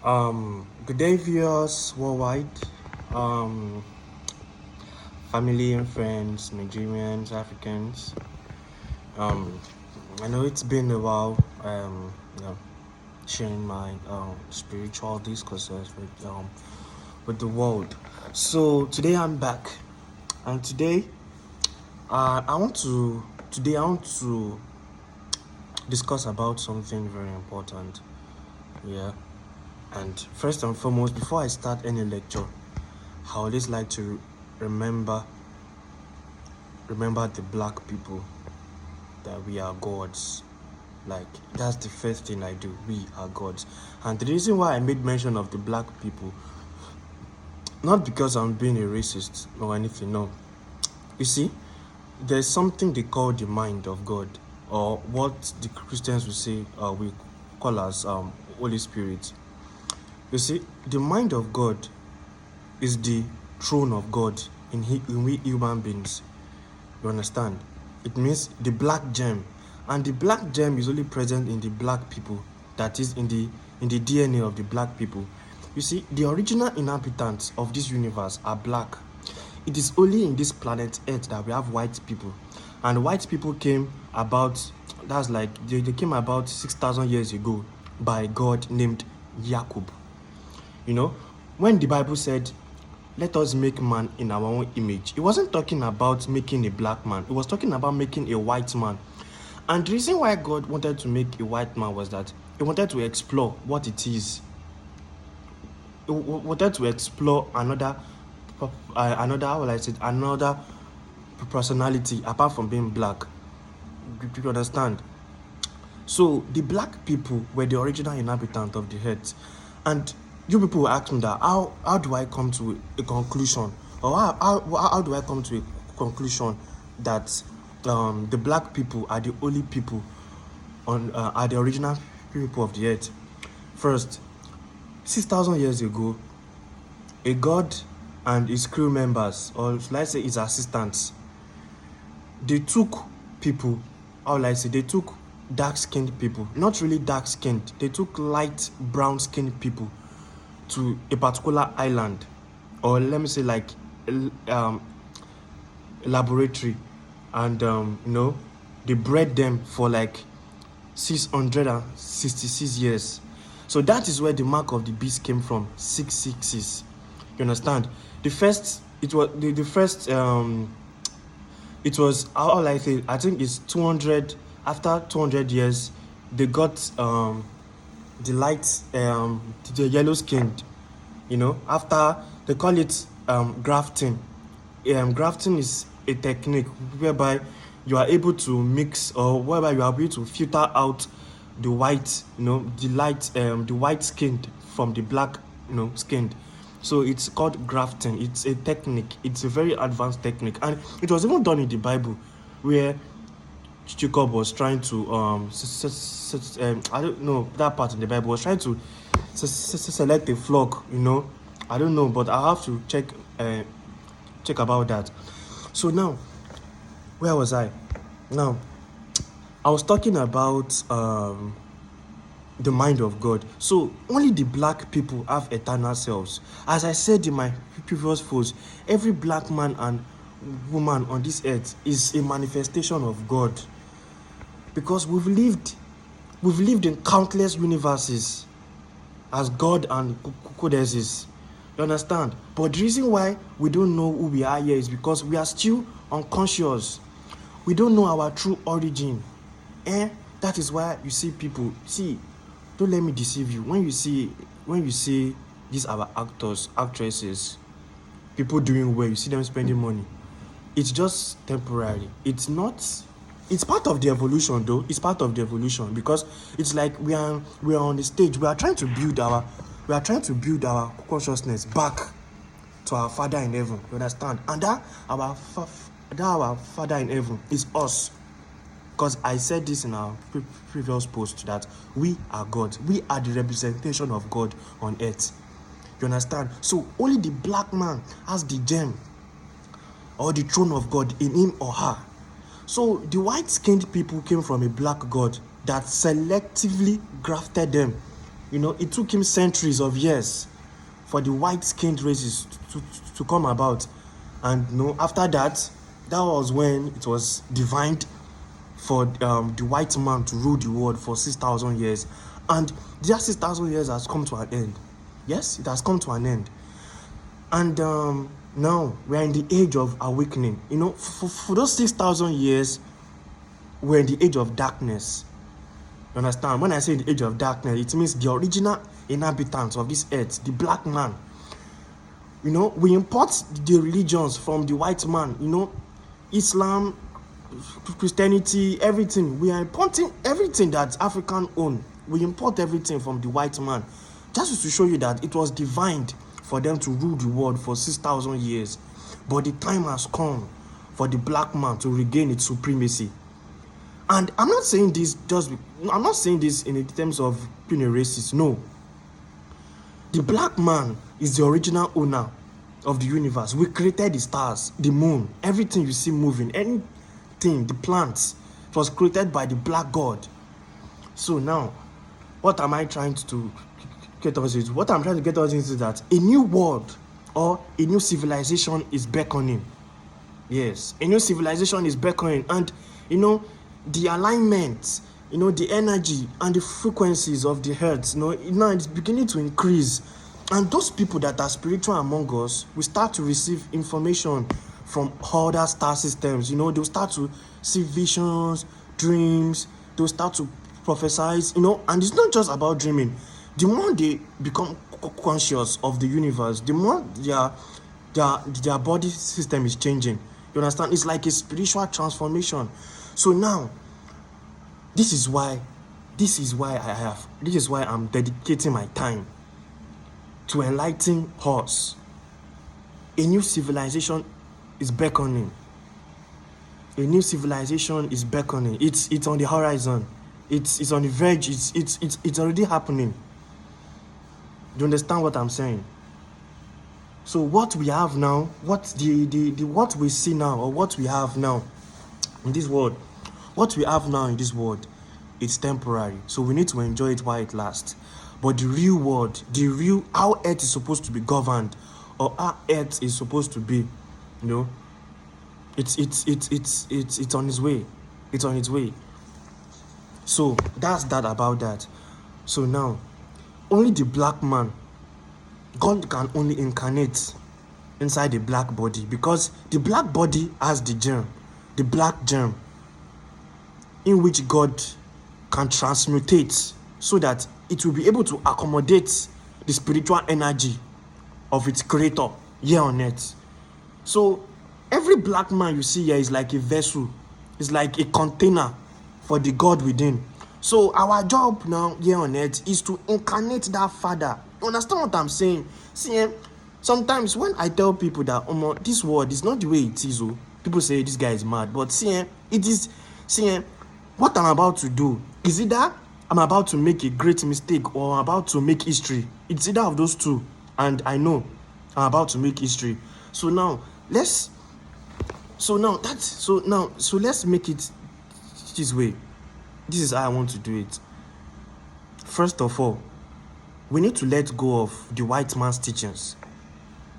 Good day, viewers worldwide, um, family and friends, Nigerians, Africans. Um, I know it's been a while. Sharing my spiritual discourses with the world. So today I'm back, and today I want to discuss about something very important. Yeah. And first and foremost, before I start any lecture, I always like to remember the black people, that we are gods. Like, that's the first thing I do. We are gods. And the reason why I made mention of the black people, not because I'm being a racist or anything, no. You see, there's something they call the mind of God, or what the Christians will say, we call as Holy Spirit. You see, the mind of God is the throne of God in we human beings. You understand? It means the black gem, and the black gem is only present in the black people. That is in the DNA of the black people. You see, the original inhabitants of this universe are black. It is only in this planet Earth that we have white people, and white people came about. That's like they came about 6,000 years ago by God named Jacob. You know, when the Bible said, let us make man in our own image, it wasn't talking about making a black man. It was talking about making a white man. And the reason why God wanted to make a white man was that he wanted to explore what it is. He wanted to explore another, how will I say, another personality apart from being black. Do you understand? So the black people were the original inhabitant of the earth. And you people will ask me that, how do I come to a conclusion? Or how do I come to a conclusion that the black people are the only people are the original people of the earth? First, 6,000 years ago, a god and his crew members, or let's say his assistants, they took people, how will I say, they took dark-skinned people, not really dark-skinned, they took light brown-skinned people to a particular island, or let me say like a laboratory, and they bred them for like 666 years. So that is where the mark of the beast came from, 666. You understand? The first, it was the first it was, how will I say, I think it's 200. After 200 years, they got the light, the yellow skinned. After, they call it grafting. Grafting is a technique whereby you are able to mix, or whereby you are able to filter out the white, the light, the white skinned from the black, skinned. So it's called grafting. It's a technique. It's a very advanced technique, and it was even done in the Bible, where Jacob was trying to I don't know that part in the Bible, was trying to select a flock. I don't know, but I have to check about that. So now, where was I? Now, I was talking about the mind of God. So only the black people have eternal selves. As I said in my previous post, every black man and woman on this earth is a manifestation of God, because we've lived in countless universes as God and goddesses. You understand? But the reason why we don't know who we are here is because we are still unconscious. We don't know our true origin. That is why you see people. See, don't let me deceive you. When you see these our actors, actresses, people doing well, you see them spending money, it's just temporary. It's not. It's part of the evolution, though. It's part of the evolution, because it's like we are on the stage. We are trying to build our consciousness back to our Father in heaven. You understand? And that our Father in heaven is us. Because I said this in our previous post, that we are God. We are the representation of God on earth. You understand? So only the black man has the gem or the throne of God in him or her. So the white-skinned people came from a black God that selectively grafted them It took him centuries of years for the white-skinned races to come about. And after that was when it was divined for the white man to rule the world for 6,000 years. And that 6,000 years has come to an end. Yes, it has come to an end. And now we are in the age of awakening. For those 6,000 years, we're in the age of darkness. You understand? When I say the age of darkness, it means the original inhabitants of this earth, the black man. We import the religions from the white man. Islam, Christianity, everything. We are importing everything that's African owned. We import everything from the white man. Just to show you that it was divined for them to rule the world for 6,000 years. But the time has come for the black man to regain its supremacy. And I'm not saying this in terms of being a racist. No. The black man is the original owner of the universe. We created the stars, the moon, everything you see moving, anything, the plants. It was created by the black God. So now, what am I trying to get us into? What I'm trying to get us into is that a new world or a new civilization is beckoning. Yes, a new civilization is beckoning. And, the alignment, the energy and the frequencies of the earth, now it's beginning to increase. And those people that are spiritual among us will start to receive information from other star systems. They'll start to see visions, dreams. They'll start to prophesize, and it's not just about dreaming. The more they become conscious of the universe, the more their body system is changing. You understand? It's like a spiritual transformation. So now, this is why I'm dedicating my time to enlighten us. A new civilization is beckoning. A new civilization is beckoning. It's on the horizon. It's on the verge. It's already happening. Do you understand what I'm saying? So what we have now, what we see now, or what we have now in this world, it's temporary. So we need to enjoy it while it lasts. But the real world, how earth is supposed to be governed, or how earth is supposed to be, it's on its way. It's on its way. So that's that about that. So now, only the black man, God can only incarnate inside the black body, because the black body has the germ, the black germ, in which God can transmutate so that it will be able to accommodate the spiritual energy of its creator here on earth. So every black man you see here is like a vessel, it's like a container for the God within. So our job now here on earth is to incarnate that Father. You understand what I'm saying? See, sometimes when I tell people that this world is not the way it is, people say this guy is mad. But it is. What I'm about to do is either I'm about to make a great mistake or I'm about to make history. It's either of those two, and I know I'm about to make history. So let's make it this way. This is how I want to do it. First of all, we need to let go of the white man's teachings,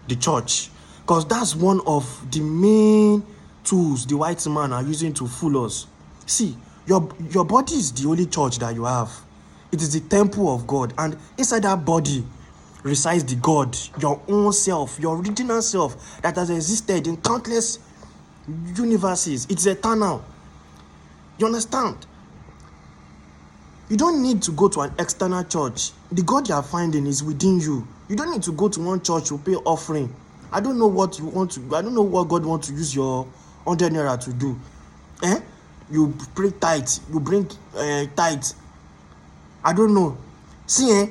the church, because that's one of the main tools the white man are using to fool us. See, your body is the only church that you have. It is the temple of God, and inside that body resides the God, your own self, your original self that has existed in countless universes. It's eternal. You understand? You don't need to go to an external church. The God you are finding is within you. You don't need to go to one church to pay offering. I don't know what God wants to use your 100 naira to do. You pray tithe, you bring tithe. I don't know. See,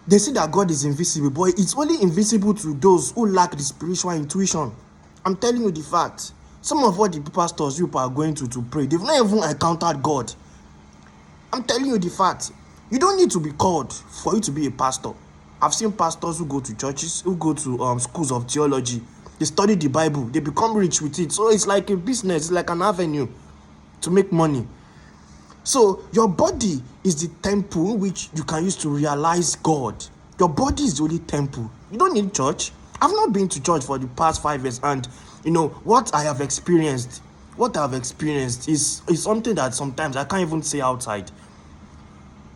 they say that God is invisible, but it's only invisible to those who lack the spiritual intuition. I'm telling you the fact. Some of what the pastors you are going to pray, they've not even encountered God. I'm telling you the fact. You don't need to be called for you to be a pastor. I've seen pastors who go to churches, who go to schools of theology. They study the Bible. They become rich with it. So it's like a business. It's like an avenue to make money. So your body is the temple which you can use to realize God. Your body is the only temple. You don't need church. I've not been to church for the past 5 years, and what I have experienced is something that sometimes I can't even say outside.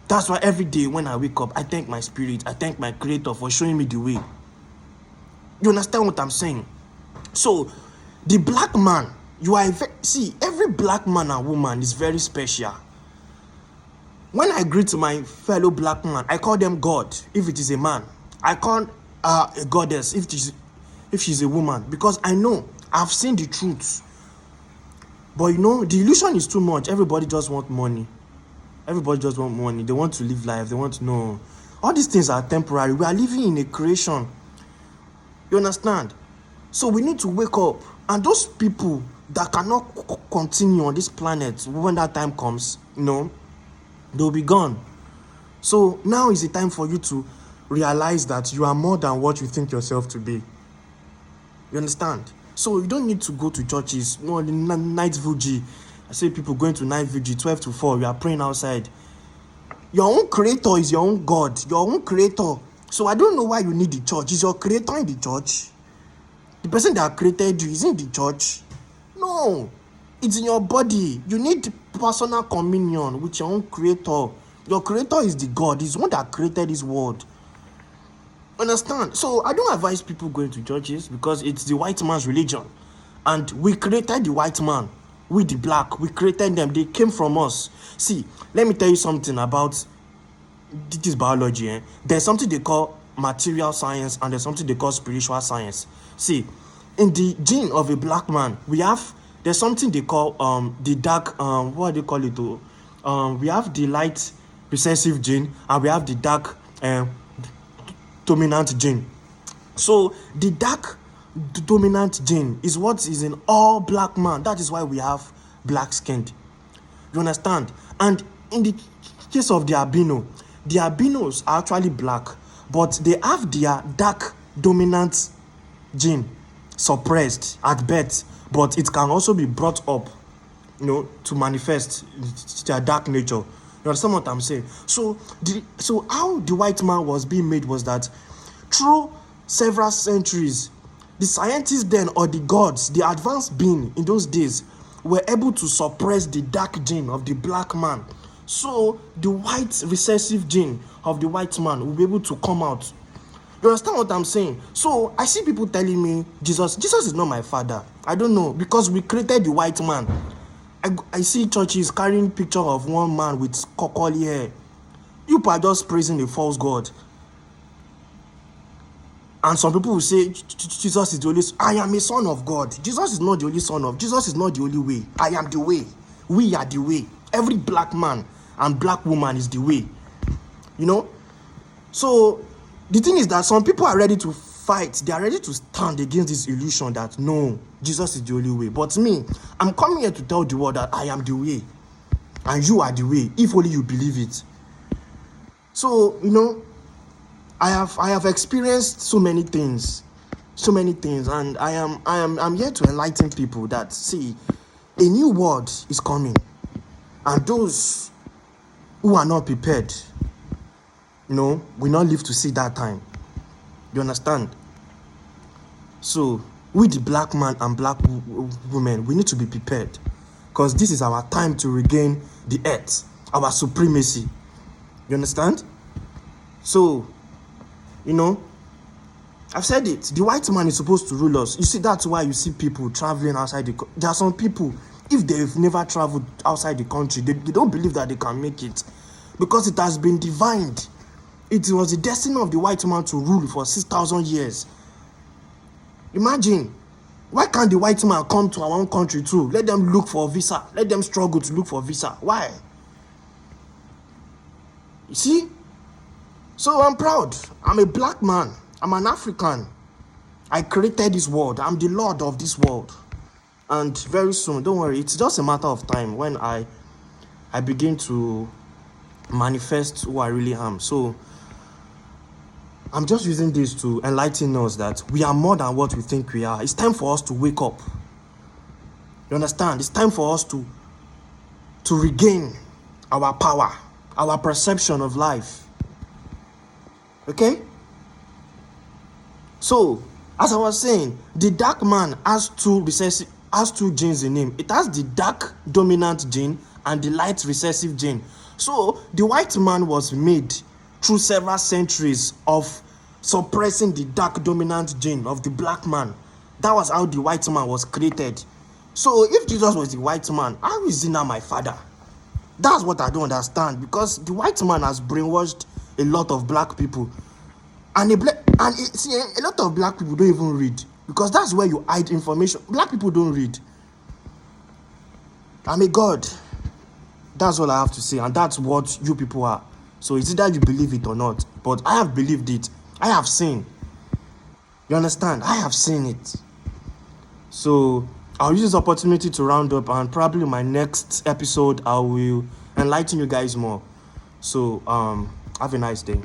That's why every day when I wake up, I thank my spirit, I thank my creator for showing me the way. You understand what I'm saying? So the black man, every black man and woman is very special. When I greet my fellow black man, I call them God if it is a man. I call a goddess if she's a woman, because I know I've seen the truth. But the illusion is too much. Everybody just want money. They want to live life. They want to know. All these things are temporary. We are living in a creation. You understand? So we need to wake up. And those people that cannot continue on this planet, when that time comes, they'll be gone. So now is the time for you to realize that you are more than what you think yourself to be. You understand? So you don't need to go to churches. The night vigil. I see people going to night vigil 12 to 4. You are praying outside. Your own creator is your own God. Your own creator. So I don't know why you need the church. Is your creator in the church? The person that created you is in the church? No. It's in your body. You need personal communion with your own creator. Your creator is the God. He's the one that created this world. Understand? So I don't advise people going to churches, because it's the white man's religion. And we created the white man. We the black. We created them. They came from us. See, let me tell you something about this biology. There's something they call material science, and there's something they call spiritual science. See, in the gene of a black man, there's something they call the dark, what do they call it? We have the light recessive gene, and we have the dark dominant gene. So the dark dominant gene is what is in all black man. That is why we have black skinned. You understand? And in the case of the albinos are actually black, but they have their dark dominant gene suppressed at birth, but it can also be brought up, to manifest their dark nature. You understand what I'm saying? So how the white man was being made was that through several centuries, the scientists then, or the gods, the advanced being in those days, were able to suppress the dark gene of the black man. So the white recessive gene of the white man will be able to come out. You understand what I'm saying? So I see people telling me Jesus is not my father. I don't know, because we created the white man. I see churches carrying picture of one man with curly hair. You are just praising a false god. And some people will say Jesus is the only. I am a son of God. Jesus is not the only son of. Jesus is not the only way. I am the way. We are the way. Every black man and black woman is the way. So the thing is that some people are ready to fight. They are ready to stand against this illusion that no, Jesus is the only way. But me, I'm coming here to tell the world that I am the way, and you are the way, if only you believe it. So I have experienced so many things, and I'm here to enlighten people that, see, a new world is coming, and those who are not prepared, will not live to see that time. You understand? So we, the black man and black women, we need to be prepared, because this is our time to regain the earth, our supremacy. You understand? So I've said it. The white man is supposed to rule us. You see, that's why you see people traveling outside the country. There are some people, if they've never traveled outside the country, they don't believe that they can make it, because it has been divined. It was the destiny of the white man to rule for 6,000 years. Imagine, why can't the white man come to our own country too? Let them look for a visa. Let them struggle to look for a visa. Why? You see? So I'm proud. I'm a black man. I'm an African. I created this world. I'm the Lord of this world. And very soon, don't worry, it's just a matter of time when I begin to manifest who I really am. So I'm just using this to enlighten us that we are more than what we think we are. It's time for us to wake up. You understand? It's time for us to regain our power, our perception of life. Okay? So, as I was saying, the dark man has two genes in him. It has the dark dominant gene and the light recessive gene. So, the white man was made through several centuries of suppressing the dark dominant gene of the black man. That was how the white man was created. So, if Jesus was the white man, how is he now my father? That's what I don't understand, because the white man has brainwashed a lot of black people. And a lot of black people don't even read, because that's where you hide information. Black people don't read. I'm a god. That's all I have to say, and that's what you people are. So it's either you believe it or not. But I have believed it. I have seen. You understand? I have seen it. So I'll use this opportunity to round up, and probably in my next episode I will enlighten you guys more. So have a nice day.